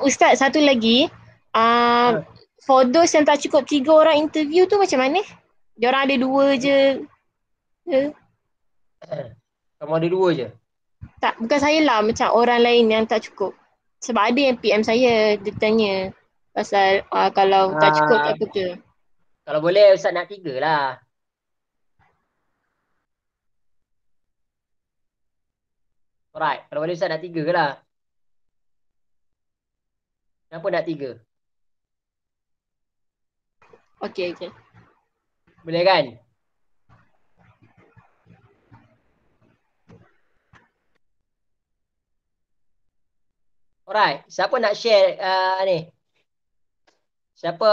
Ustaz, satu lagi. Um, Ha. for those yang tak cukup 3 orang interview tu macam mana? Diorang ada 2 je ke? Kamu ada 2 je. Tak, bukan saya lah. Macam orang lain yang tak cukup. Sebab ada yang PM saya, dia tanya pasal kalau tak cukup Ah, tak apa ke. kalau boleh Ustaz nak 3 lah. Alright, kalau boleh Ustaz nak 3 ke lah. Kenapa nak 3? Okey, okey. Boleh kan? Alright, siapa nak share ni? Siapa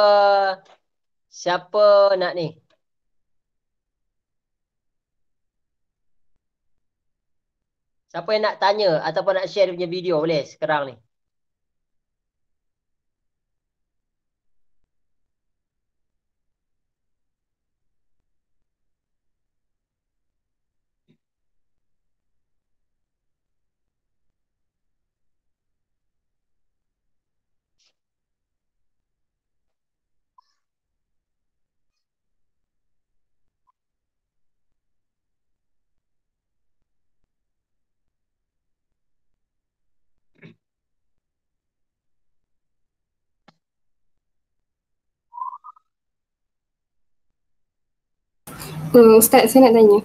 siapa nak ni? Siapa yang nak tanya ataupun nak share dia punya video boleh sekarang ni. Ustaz, saya nak tanya.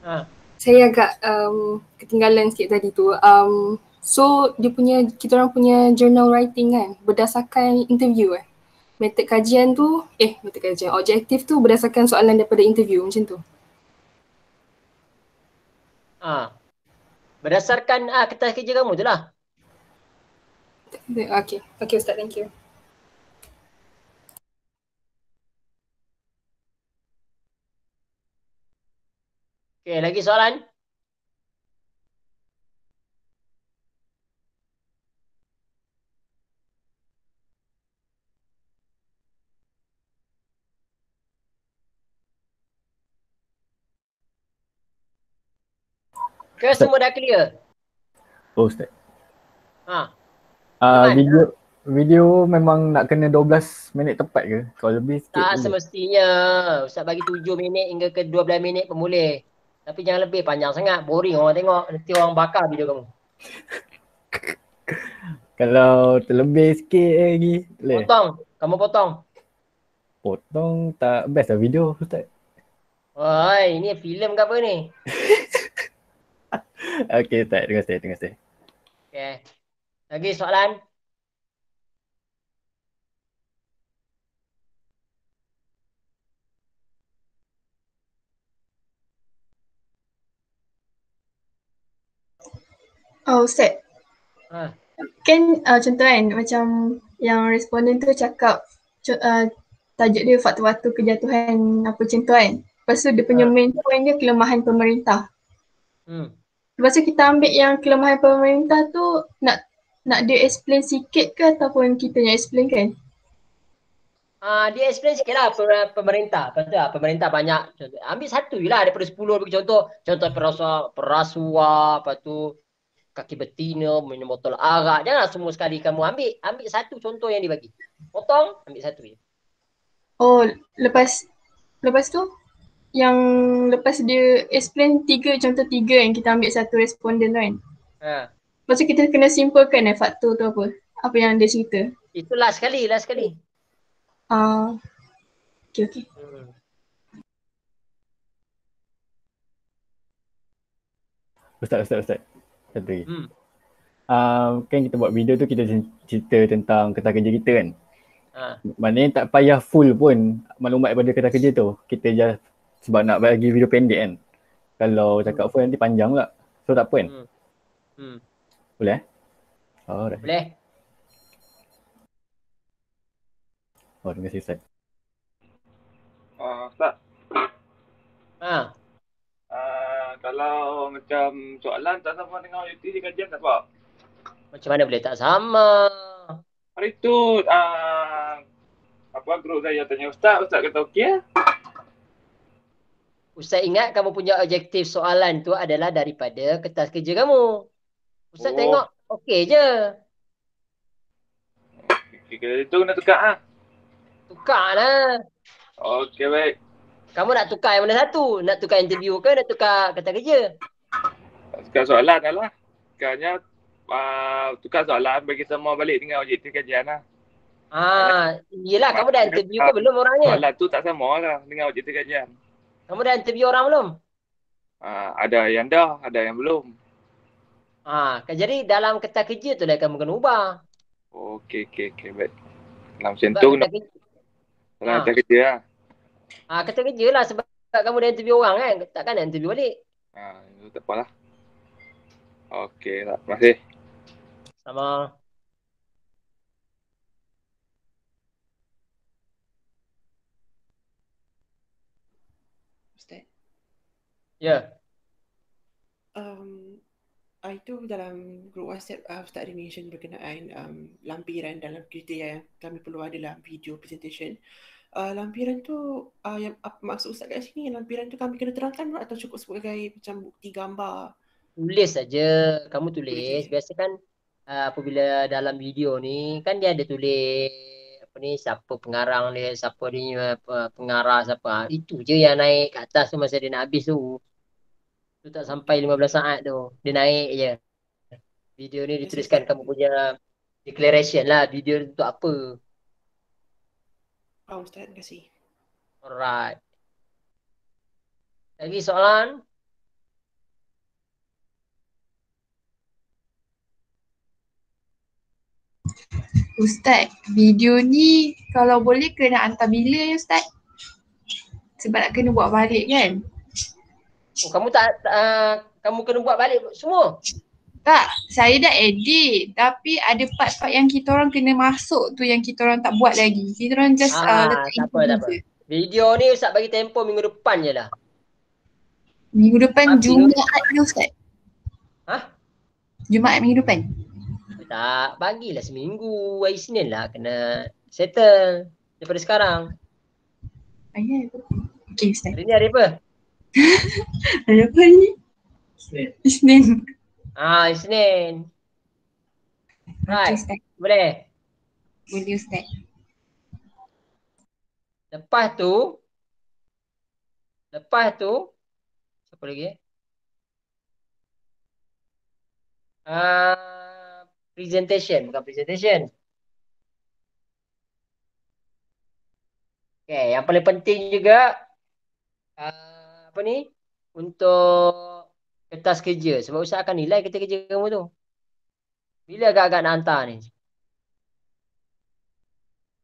Ha. Saya agak ketinggalan sikit tadi tu. So kita orang punya journal writing kan berdasarkan interview metod kajian tu, objektif tu berdasarkan soalan daripada interview macam tu. Berdasarkan kertas kerja kamu tu lah. Okay Ustaz, thank you. Okay, lagi soalan? Ke Ustaz. semua dah clear? Oh Ustaz. Iman, Video memang nak kena 12 minit tepat ke? Kalau lebih sikit tak boleh. semestinya. Ustaz bagi 7 minit hingga ke 12 minit pun boleh. Tapi jangan lebih panjang sangat. Boring orang tengok. Nanti orang bakar video kamu. Kalau terlebih sikit lagi boleh. Potong. Kamu potong. Potong tak best lah video Ustaz. Woi, ini filem ke apa ni? Okay Ustaz, terima kasih. Okay. Lagi soalan? Ustaz. Kan contoh kan macam yang responden tu cakap tajuk dia faktor-faktor kejatuhan apa macam tu kan. Lepas tu dia punya main point dia kelemahan pemerintah. Lepas tu kita ambil yang kelemahan pemerintah tu nak dia explain sikit ke ataupun kita yang explain kan? Dia explain sikit lah pemerintah. Betul lah, pemerintah banyak. Contoh. Ambil satu je lah daripada 10 bagi contoh. Contoh perasuah, lepas tu kaki betina, minum botol arak. Janganlah semua sekali kamu ambil. Ambil satu contoh yang dibagi. Potong, ambil satu je. Oh, lepas tu yang lepas dia explain contoh tiga yang kita ambil satu responden tu kan. Lepas tu kita kena simpulkan faktor tu apa. Apa yang dia cerita. Itu last sekali. Okay. Ustaz. Satu lagi. Kan kita buat video tu kita cerita tentang kertas kerja kita kan. Maknanya tak payah full pun maklumat daripada kertas kerja tu. Kita just sebab nak bagi video pendek kan. Kalau cakap full nanti panjang pula. So tak apa kan? Boleh dah. Boleh. Terima kasih Ustaz. Ustaz. Kalau macam soalan tak sama dengan UT kajian tak apa? Macam mana boleh tak sama? Hari tu grup saya tanya Ustaz kata okey. Ustaz ingat kamu punya objektif soalan tu adalah daripada kertas kerja kamu. Ustaz tengok okey je. Okey. Itu kena tukar ah. Tukar lah. Okey, baik. Kamu nak tukar yang mana satu? Nak tukar interview ke nak tukar kata kerja? Tukar soalan dah lah. Tukarnya tukar soalan bagi semua balik dengan objektif kajian lah. Yelah, kamu dah interview ke belum orangnya? Soalan tu tak sama lah dengan objektif kajian. Kamu dah interview orang belum? Ada yang dah, ada yang belum. Jadi dalam kata kerja tu lah kamu kena ubah. Okey, baik. Dalam macam tu nak dalam kata kerja lah. Kata kerja lah sebab kamu dah interview orang kan. Takkan nak interview balik. Itu tak apalah. Okey lah, terima kasih. Sama. Ustaz. Ya. Itu dalam grup WhatsApp Ustaz ada mention berkenaan lampiran dalam kriteria yang kami perlu adalah video presentation. Lampiran tu yang apa maksud Ustaz kat sini, lampiran tu kami kena terangkan atau cukup sebagai macam bukti gambar? Tulis saja, kamu tulis. Biasa kan apabila dalam video ni kan dia ada tulis apa ni, siapa pengarang dia, siapa dia pengarah siapa. Itu je yang naik kat atas tu masa dia nak habis tu. Tu tak sampai 15 saat tu. Dia naik je. Video ni dituliskan kamu punya declaration lah. Video tu apa. Ustaz, terima kasih. Alright. Lagi soalan? Ustaz, video ni kalau boleh kena hantar bila ya Ustaz? Sebab nak kena buat balik kan? Kamu kamu kena buat balik semua? Tak, saya dah edit tapi ada part-part yang kita orang kena masuk tu yang kita orang tak buat lagi. Kita orang just letak tak apa. Video ni Ustaz bagi tempoh minggu depan je lah. Minggu depan Jumaat ke Ustaz? Jumaat minggu depan? Tak, bagilah seminggu. Hari Isnin lah kena settle daripada sekarang. Okay Ustaz. Hari ni hari apa? Hari apa ni? Isnin. Isnin. Right. Okay, boleh? Boleh Ustaz. Lepas tu siapa lagi? Presentation, bukan presentation. Okay, yang paling penting juga apa ni? Untuk kertas kerja. Sebab Ustaz akan nilai kertas kerja kamu tu. Bila agak-agak nak hantar ni?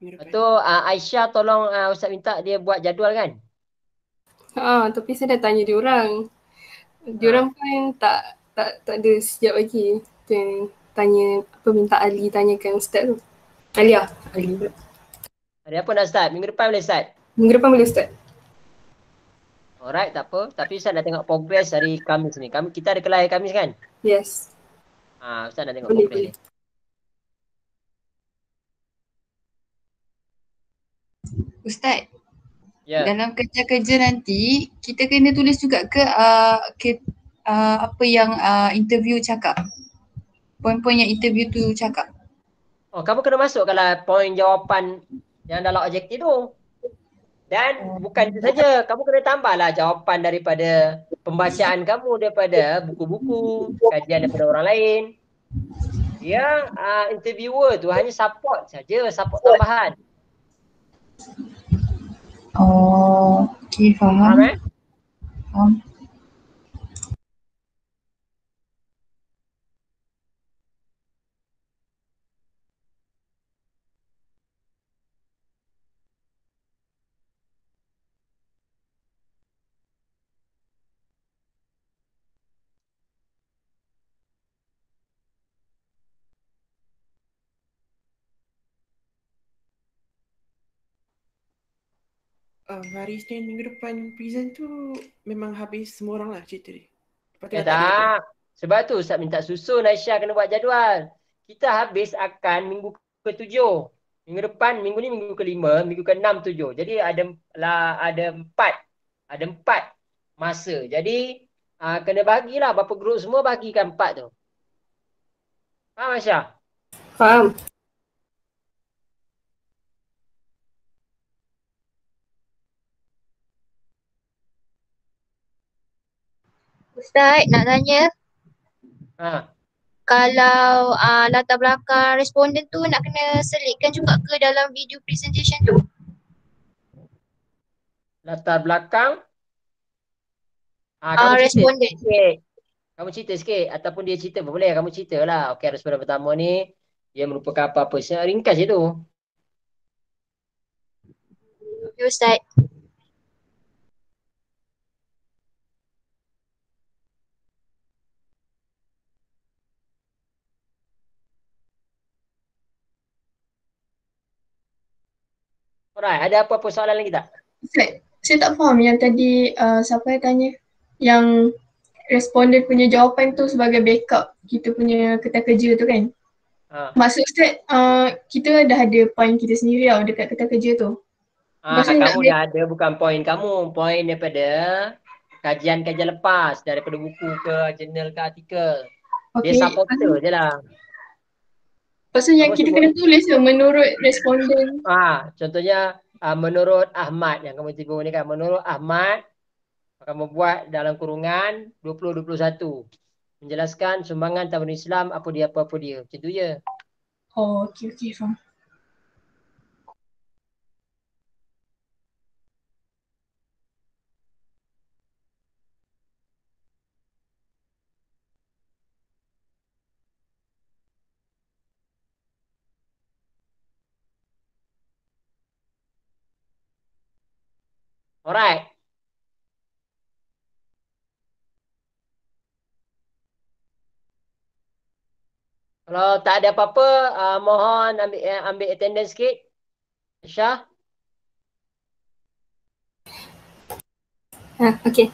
Lepas tu Aisyah tolong Ustaz minta dia buat jadual kan? Tapi saya dah tanya dia orang. Dia orang pun tak ada siap lagi. Tanya apa minta Ali tanyakan Ustaz tu. Ali. Hari apa nak start? Minggu depan boleh start? Minggu depan boleh start. Alright, tak apa. Tapi Ustaz nak tengok progress hari Khamis ni. Kita ada kelas hari Khamis kan? Yes. Ustaz nak tengok progress ni. Ustaz, dalam kerja-kerja nanti kita kena tulis juga ke apa yang interview cakap? Poin-poin yang interview tu cakap? Kamu kena masukkanlah poin jawapan yang dalam objektif tu. Dan bukan itu saja, kamu kena tambahlah jawapan daripada pembacaan kamu daripada buku-buku, kajian daripada orang lain. Yang interviewer tu hanya support saja, support tambahan. Okay, faham. Faham. Hari Isnin minggu depan present tu memang habis semua orang lah cerita dia. Tak. Sebab tu Ustaz minta susun Aisyah kena buat jadual. Kita habis akan minggu ke-7. Minggu depan, minggu ni minggu ke-5, minggu ke-6, 7. Jadi ada 4 masa. Jadi kena bagilah berapa grup semua bagikan 4 tu. Faham Aisyah? Faham. Ustaz nak tanya. Kalau latar belakang responden tu nak kena selitkan juga ke dalam video presentation tu? Latar belakang? Kamu cerita sikit. Kamu cerita sikit. Ataupun dia cerita pun boleh. Kamu cerita lah. Okey, responden pertama ni, dia merupakan apa-apa. Ringkas je tu. Okay, Ustaz. Alright, ada apa-apa soalan lagi tak? Ustaz, saya tak faham yang tadi siapa yang tanya yang responden punya jawapan tu sebagai backup kita punya kertas kerja tu kan. Maksud Ustaz, kita dah ada point kita sendiri tau dekat kertas kerja tu. Kamu dah ada bukan point kamu. Point daripada kajian-kajian lepas. Daripada buku ke jurnal ke artikel. Okay. Dia supporter je lah. Maksudnya kita kena tulis je menurut responden. Contohnya menurut Ahmad yang kamu tiba ni kan. Menurut Ahmad akan membuat dalam kurungan 2021. Menjelaskan sumbangan Taman Islam apa dia. Macam tu je. Oh, okey, faham. Alright. Kalau tak ada apa-apa, mohon ambil attendance sikit. Syah. Okay.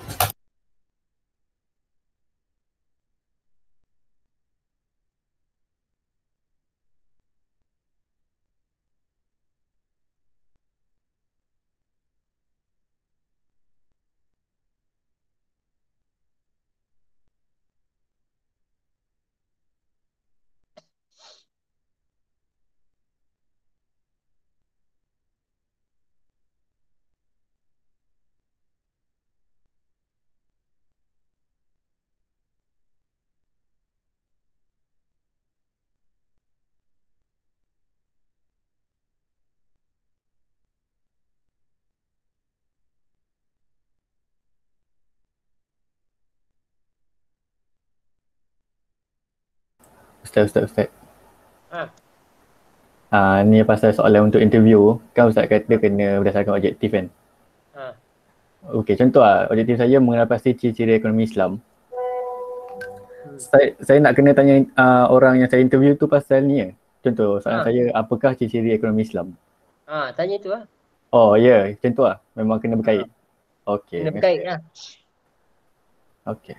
Ustaz. Ni pasal soalan untuk interview, kan Ustaz kata kena berdasarkan objektif kan? Okey, contoh objektif saya mengenal pasti ciri-ciri ekonomi Islam. Saya nak kena tanya orang yang saya interview tu pasal ni. Contoh soalan saya, apakah ciri-ciri ekonomi Islam? Tanya tu lah. Oh ya, macam tu lah. Memang kena berkait. Okey. Kena berkait lah. Okey.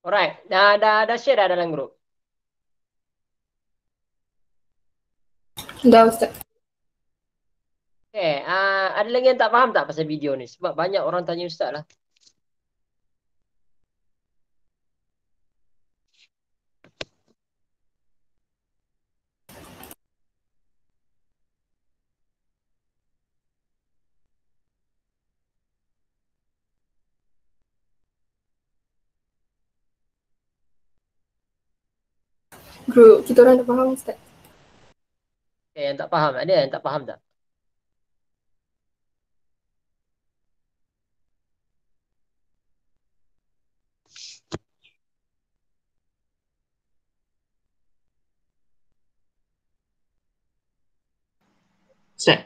Alright, dah share dah dalam grup? Dah Ustaz. Okay, ada lagi yang tak faham tak pasal video ni? Sebab banyak orang tanya Ustaz lah. Grup kita orang tak faham Ustaz. Okay, yang tak faham, ada yang tak faham tak? Ustaz.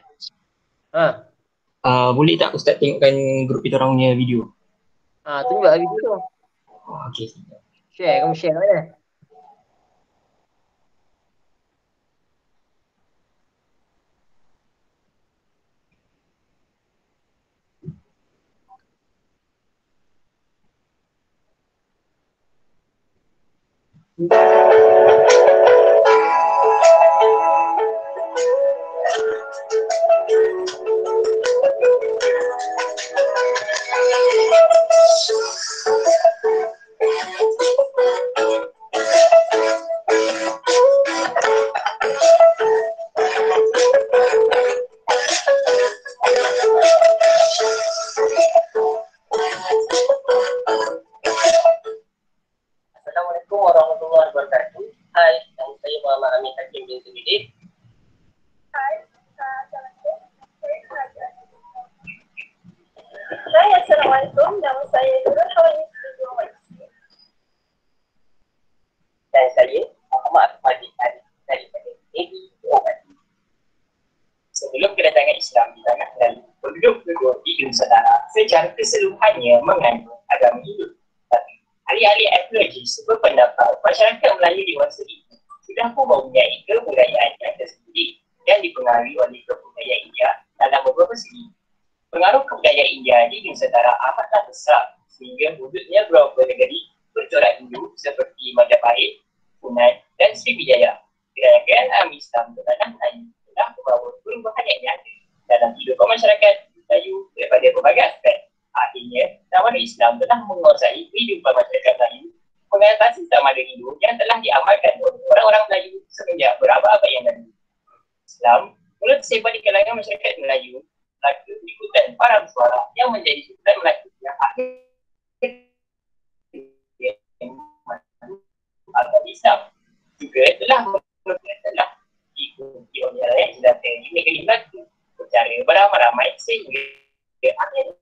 Boleh tak Ustaz tengokkan grup kita orang punya video? Tunjuklah video tu. Okey. Share, kamu share mana? Assalamualaikum warahmatullahi wabarakatuh. Hai, nama saya Muhammad Amin Hakim bin Zubidik. Hai, Assalamualaikum. Nama saya Nurul Hawani Sri. Dan saya Muhammad Fadil Ali daripada Navy Awadi. Sebelum kedatangan Islam di tanah Melayu, penduduk-penduduk di Nusantara secara keseluruhannya mengandung agama Hindu. Tapi ahli-ahli arkeologi berpendapat masyarakat Melayu di masa itu sudah pun mempunyai kebudayaan yang tersendiri dan dipengaruhi oleh kebudayaan India dalam beberapa segi. Pengaruh kebudayaan India di Nusantara amatlah besar sehingga wujudnya beberapa negeri bercorak Hindu seperti Majapahit, Funan dan Sriwijaya. Gerakan Islam ke tanah Melayu telah membawa perubahan yang nyata dalam kehidupan masyarakat Melayu daripada berbagai aspek. Akhirnya, tawanan Islam telah menguasai kehidupan masyarakat Melayu mengatasi tamadun Hindu yang telah diamalkan oleh orang-orang Melayu semenjak berabad-abad yang lalu. Islam mula tersebar di kalangan masyarakat Melayu melalui pengikutan para suara yang menjadi sultan Melayu yang akhir agama Islam juga telah diikuti oleh rakyat jelata di negeri Melayu secara beramai-ramai sehingga akhirnya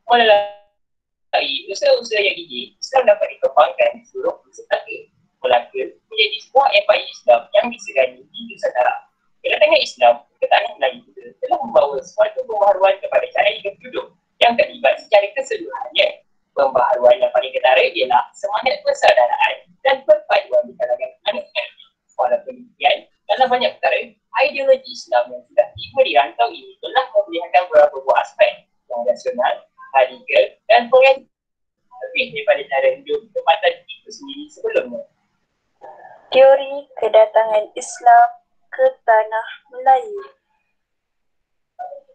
melalui usaha-usaha yang gigih, Islam dapat dikembangkan di seluruh Nusantara Melaka menjadi sebuah empayar Islam yang disegani di Nusantara. Kedatangan Islam ke tanah Melayu telah membawa suatu pembaharuan kepada cara hidup penduduk yang terlibat secara keseluruhannya. Pembaharuan yang paling ketara ialah semangat persaudaraan dan perpaduan di kalangan anak-anak. Walaupun demikian, dalam banyak perkara, ideologi Islam yang sudah tiba di rantau ini telah memperlihatkan beberapa buah aspek yang rasional, radikal dan progresif lebih daripada cara hidup tempatan itu sendiri sebelumnya. Teori kedatangan Islam ke tanah Melayu.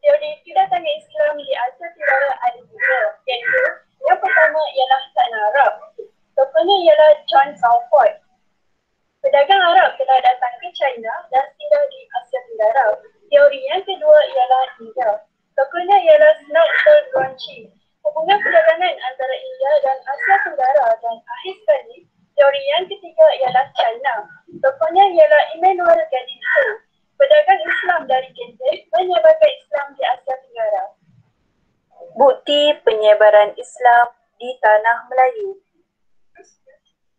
Teori kedatangan Islam di Asia Tenggara ada tiga, iaitu yang pertama ialah tanah Arab. Contohnya ialah John Southport. Pedagang Arab telah datang ke China dan tinggal di Asia Tenggara. Teori yang kedua ialah India. Contohnya ialah Snowden Ronchi. Hubungan perdagangan antara India dan Asia Tenggara dan akhir sekali, teori yang ketiga ialah China. Contohnya ialah Immanuel Gaditsu. Pedagang Islam dari Genting menyebarkan Islam di Asia Tenggara. Bukti penyebaran Islam di tanah Melayu.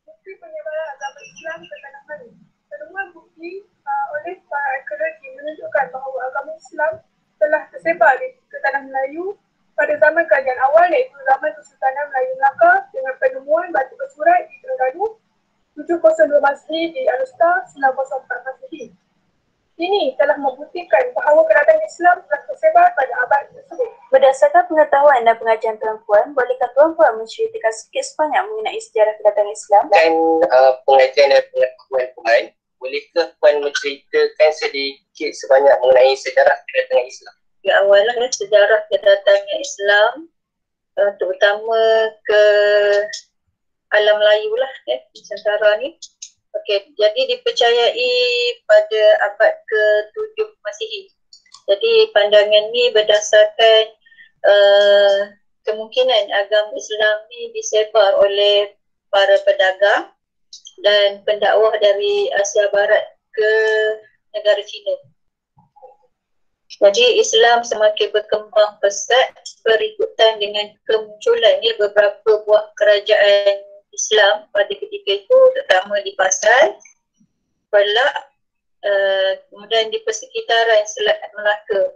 Bukti penyebaran agama Islam ke tanah Melayu. Semua bukti oleh para arkeologi menunjukkan bahawa agama Islam telah tersebar ke tanah Melayu pada zaman kerajaan awal, iaitu zaman Kesultanan Melayu Melaka dengan penemuan batu bersurat di Terengganu 702 Masehi di Alustar 904 Masehi. Ini telah membuktikan bahawa kedatangan Islam telah tersebar pada abad tersebut. Berdasarkan pengetahuan dan pengajian tuan-puan, bolehkah tuan-puan menceritakan sikit sebanyak mengenai sejarah kedatangan Islam? Dan pengajian dan pengetahuan puan, bolehkah puan menceritakan sedikit sebanyak mengenai sejarah kedatangan Islam? Ya, awalnya sejarah kedatangan Islam terutama ke alam Melayu lah Nusantara ni. Okey, jadi dipercayai pada abad ke-7 Masihi. Jadi pandangan ni berdasarkan kemungkinan agama Islam ni disebar oleh para pedagang dan pendakwah dari Asia Barat ke negara China. Jadi Islam semakin berkembang pesat berikutan dengan kemunculannya beberapa buah kerajaan Islam pada ketika itu, terutama di Pasai, Pelak, kemudian di persekitaran Selat Melaka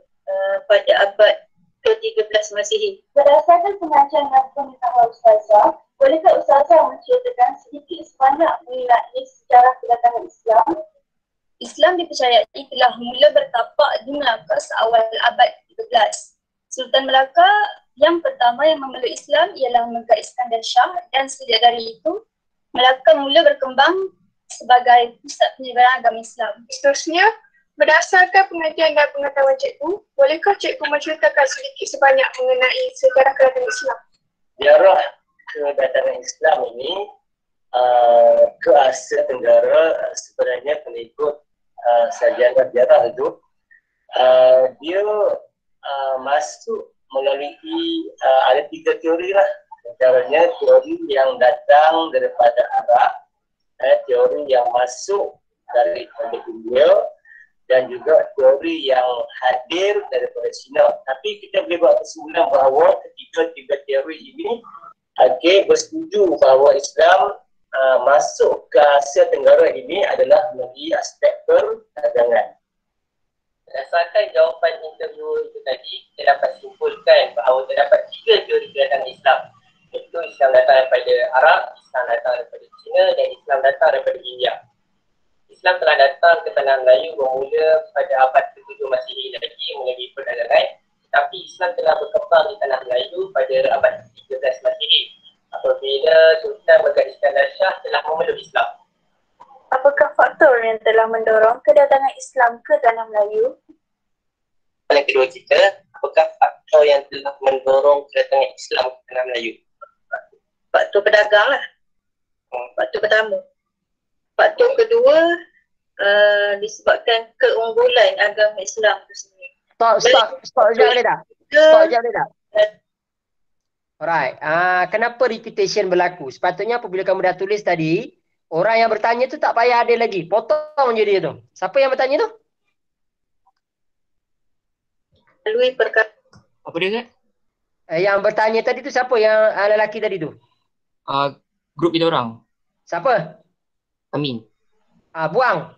pada abad ke-13 Masihi. Berdasarkan pengajian dan pengetahuan Ustazah, bolehkah Ustazah menceritakan sedikit sebanyak mengenai sejarah kedatangan Islam? Islam dipercayai telah mula bertapak di Melaka seawal abad 13. Sultan Melaka yang pertama yang memeluk Islam ialah Megah Iskandar Shah, dan sejak dari itu Melaka mula berkembang sebagai pusat penyebaran agama Islam. Seterusnya, berdasarkan pengajian dan pengetahuan cikgu, bolehkah cikgu menceritakan sedikit sebanyak mengenai sejarah kedatangan Islam? Sejarah kedatangan Islam ini ke Asia Tenggara sebenarnya mengikut sejarah itu dia masuk melalui ada 3 teori lah. Antaranya teori yang datang daripada Arab, teori yang masuk daripada India, dan juga teori yang hadir daripada Cina. Tapi kita boleh buat kesimpulan bahawa ketiga teori ini bersetuju bahawa Islam masuk ke Asia Tenggara ini adalah melalui aspek perdagangan. Berdasarkan jawapan interview itu tadi, kita dapat simpulkan bahawa terdapat 3 teori kedatangan Islam. Iaitu Islam datang daripada Arab, Islam datang daripada Cina, dan Islam datang daripada India. Islam telah datang ke tanah Melayu bermula pada abad ke-7 Masihi lagi melalui perdagangan, tetapi Islam telah berkembang di tanah Melayu pada abad ke-13 Masihi apabila Sultan Megat Iskandar Shah telah memeluk Islam. Apakah faktor yang telah mendorong kedatangan Islam ke tanah Melayu? Soalan kedua kita, apakah faktor yang telah mendorong kedatangan Islam ke tanah Melayu? Faktor pedagang lah. Faktor pertama. Faktor kedua, disebabkan keunggulan agama Islam itu sendiri. Stop sekejap boleh tak? Stop sekejap boleh tak? Alright, kenapa repetition berlaku? Sepatutnya apabila kamu dah tulis tadi, orang yang bertanya tu tak payah ada lagi. Potong je dia tu. Siapa yang bertanya tu? Melalui perkara. Apa dia, Zat? Yang bertanya tadi tu siapa? Yang lelaki tadi tu? Grup kita orang. Siapa? Amin. Buang.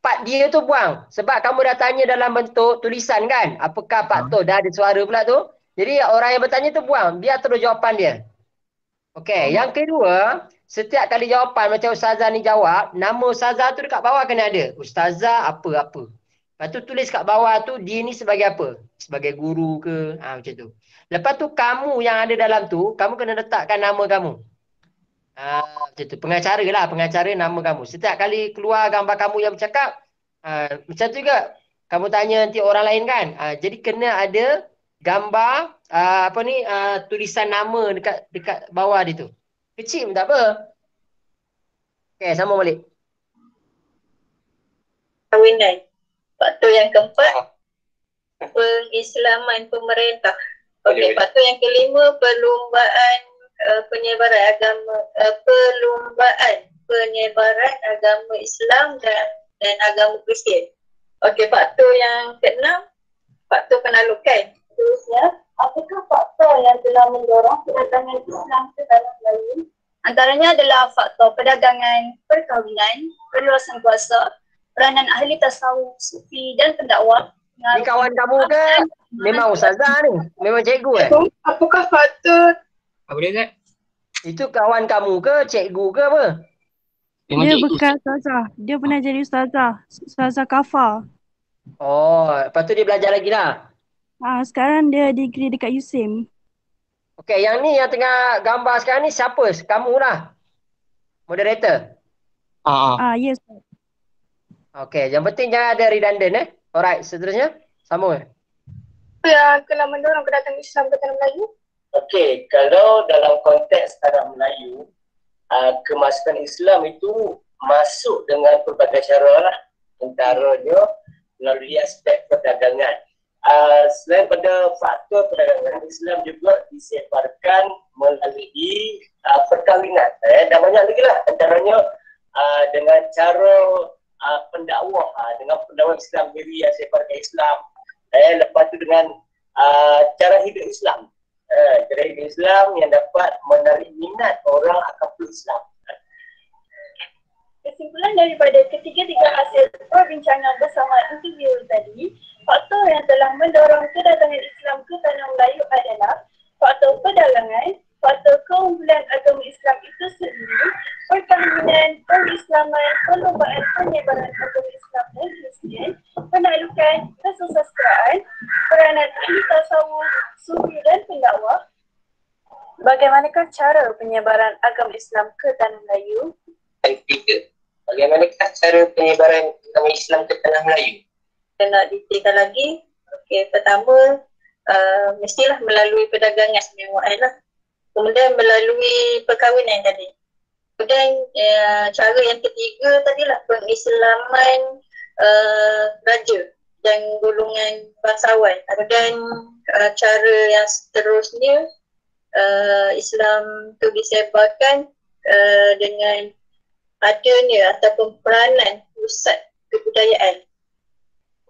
Part dia tu buang. Sebab kamu dah tanya dalam bentuk tulisan kan? Apakah faktor? Dah ada suara pula tu. Jadi orang yang bertanya tu buang. Biar terus jawapan dia. Okey. Yang kedua, setiap kali jawapan macam Ustazah ni jawab, nama Ustazah tu dekat bawah kena ada. Ustazah apa-apa. Lepas tu tulis kat bawah tu, dia ni sebagai apa? Sebagai guru ke? Macam tu. Lepas tu kamu yang ada dalam tu, kamu kena letakkan nama kamu. Macam tu. Pengacara lah. Pengacara nama kamu. Setiap kali keluar gambar kamu yang bercakap, macam tu juga. Kamu tanya nanti orang lain kan. Jadi kena ada gambar, tulisan nama dekat bawah dia tu. Kecil pun tak apa. Okay, sambung balik. Kawinan. Faktor yang keempat, pengislaman pemerintah. Okey, faktor yang kelima, perlumbaan penyebaran agama Islam dan agama Kristian. Okey, faktor yang keenam, faktor penalukan. Terusnya, apakah faktor yang telah mendorong kedatangan Islam ke tanah Melayu? Antaranya adalah faktor perdagangan, perkahwinan, perluasan kuasa, peranan ahli tasawuf, sufi dan pendakwah. Ni kawan kamu ke? Memang Ustazah ni? Memang cikgu Apakah faktor? Apa dia, Zat? Itu kawan kamu ke? Cikgu ke apa? Dia bukan Ustazah. Dia pernah jadi Ustazah. Ustazah Kafa. Oh, lepas tu dia belajar lagi lah? Sekarang dia degree dekat USIM. Okey, yang ni yang tengah gambar sekarang ni siapa? Kamu lah? Moderator? Yes. Okey, yang penting jangan ada redundant Alright, seterusnya sambung. Yang telah mendorong kedatangan Islam ke tanah Melayu? Okey, kalau dalam konteks tanah Melayu, kemasukan Islam itu masuk dengan pelbagai cara lah. Antaranya melalui aspek perdagangan. Selain pada faktor perdagangan, Islam juga disebarkan melalui perkahwinan. Dan banyak lagi lah. Antaranya dengan cara pendakwah, dengan pendakwah Islam sendiri yang sebarkan Islam. Lepas tu dengan cara hidup Islam. Cara hidup Islam yang dapat menarik minat orang akan Islam. Kesimpulan daripada ketiga-tiga hasil perbincangan bersama interview tadi, faktor yang telah mendorong kedatangan Islam ke tanah Melayu adalah faktor perdagangan, faktor keunggulan agama Islam itu sendiri, perkahwinan, perislaman, perlombaan penyebaran agama Islam dan Kristian, penaklukan, kesusastraan, peranan ahli tasawuf, sufi dan pendakwah. bagaimanakah cara penyebaran agama Islam ke Tanah Melayu? Dan ketiga, bagaimanakah cara penyebaran agama Islam ke Tanah Melayu? Dan nak detailkan lagi, pertama, mestilah melalui perdagangan semewaan lah. Kemudian melalui perkahwinan tadi. Kemudian cara yang ketiga tadilah pengislaman raja dan golongan bangsawan. Kemudian cara yang seterusnya Islam tu disebarkan dengan adanya ataupun peranan pusat kebudayaan.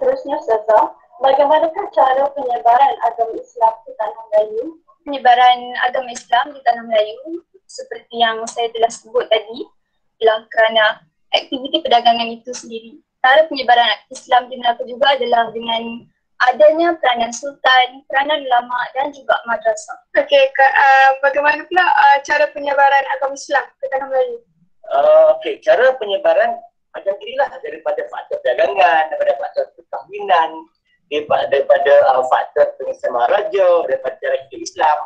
Terusnya Ustazah, bagaimanakah cara penyebaran agama Islam di Tanah Melayu? Penyebaran agama Islam di Tanah Melayu seperti yang saya telah sebut tadi ialah kerana aktiviti perdagangan itu sendiri. Cara penyebaran Islam di Melaka juga adalah dengan adanya peranan sultan, peranan ulama dan juga madrasah. Bagaimana pula cara penyebaran agama Islam ke Tanah Melayu? Cara penyebaran macam inilah, daripada faktor perdagangan, daripada faktor perkahwinan, daripada faktor pengislaman raja, daripada cara hidup Islam.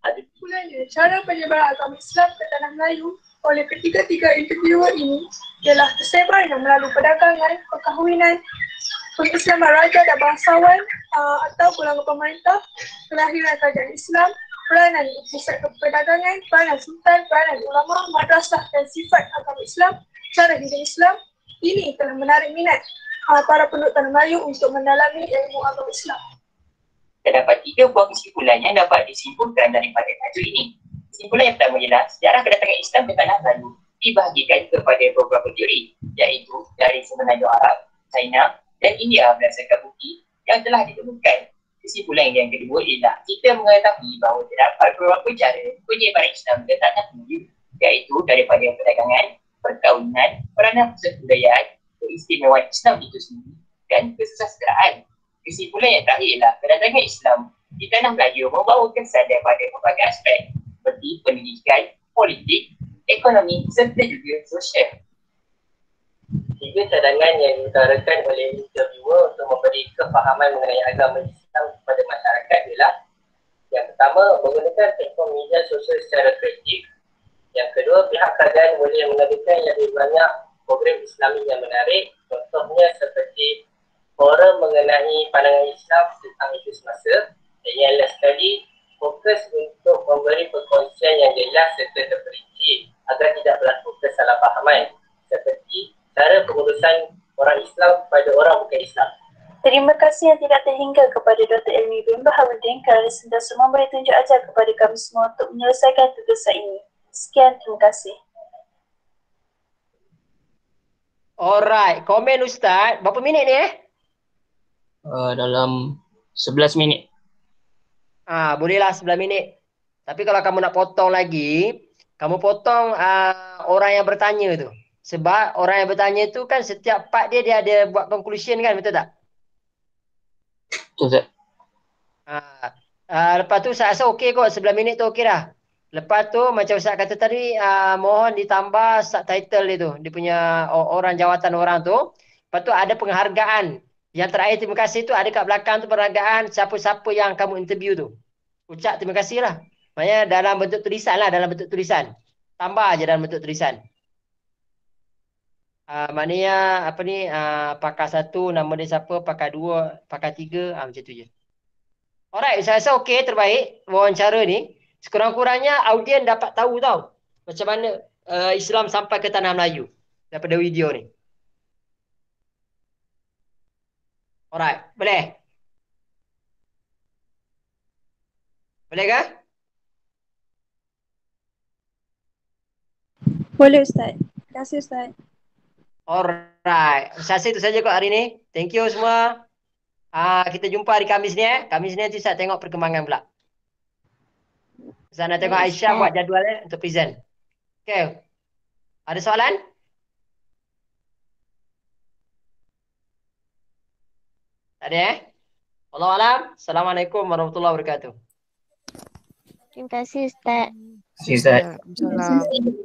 Sebenarnya, cara penyebaran agama Islam ke Tanah Melayu oleh ketiga-tiga interviewer ini ialah tersebar melalui perdagangan, perkahwinan, pengislaman raja dan bangsawan atau golongan pemerintah, kelahiran kerajaan Islam, peranan pusat perdagangan, peranan sultan, peranan ulama, madrasah dan sifat agama Islam, cara hidup Islam. Ini telah menarik minat para penduduk Tanah Melayu untuk mendalami ilmu agama Islam. Terdapat 3 buah kesimpulan yang dapat disimpulkan daripada tajuk ini. Kesimpulan yang pertama ialah sejarah kedatangan Islam ke Tanah Melayu dibahagikan kepada beberapa teori, iaitu dari Semenanjung Arab, China dan India berdasarkan bukti yang telah ditemukan. Kesimpulan yang kedua ialah kita mengetahui bahawa terdapat beberapa cara penyebaran Islam ke Tanah Melayu, iaitu daripada perdagangan, perkahwinan, peranan pusat kebudayaan, keistimewaan Islam itu sendiri dan kesusasteraan. Kesimpulan yang terakhir ialah kedatangan Islam di Tanah Melayu membawa kesan daripada berbagai aspek seperti pendidikan, politik, ekonomi serta juga sosial. 3 cadangan yang diutarakan oleh interviewer untuk memberi kefahaman mengenai agama Islam kepada masyarakat ialah: yang pertama, menggunakan platform media sosial secara kreatif. Yang kedua, pihak kerajaan boleh mengadakan lebih banyak program Islami yang menarik, contohnya seperti forum mengenai pandangan Islam tentang isu semasa. Dan yang last sekali, fokus untuk memberi perkongsian yang jelas serta terperinci agar tidak berlaku kesalahpahaman seperti cara pengurusan orang Islam kepada orang bukan Islam. Terima kasih yang tidak terhingga kepada Dr. Elmi bin Baharudin kerana sentiasa memberi tunjuk ajar kepada kami semua untuk menyelesaikan tugasan ini. Sekian, terima kasih. Alright, komen Ustaz. Berapa minit ni Dalam 11 minit. Bolehlah 11 minit. Tapi kalau kamu nak potong lagi, kamu potong orang yang bertanya tu. Sebab orang yang bertanya tu kan setiap part dia ada buat conclusion kan, betul tak? Betul Ustaz. Lepas tu saya rasa okey kot, 11 minit tu okey dah. Lepas tu macam Ustaz kata tadi, mohon ditambah subtitle dia tu. Dia punya orang jawatan orang tu. Lepas tu ada penghargaan. Yang terakhir terima kasih tu ada kat belakang tu penghargaan siapa-siapa yang kamu interview tu. Ucap terima kasih lah. Maksudnya dalam bentuk tulisan lah, dalam bentuk tulisan. Tambah aja dalam bentuk tulisan. Maknanya apa ni, pakar 1 nama dia siapa, pakar 2, pakar 3, macam tu je. Alright, saya rasa okey, terbaik wawancara ni. Sekurang-kurangnya audien dapat tahu tau macam mana Islam sampai ke Tanah Melayu daripada video ni. Alright, boleh? Boleh ke? Boleh Ustaz. Terima kasih Ustaz. Alright, saya rasa itu saja kot hari ni. Thank you semua. Kita jumpa hari Khamis ni Khamis ni nanti saya tengok perkembangan pula. Saya nak tengok Aisyah buat jadual untuk present. Okay. Ada soalan? Tak ada Wallahualam. Assalamualaikum warahmatullahi wabarakatuh. Terima kasih Ustaz. Terima kasih Ustaz.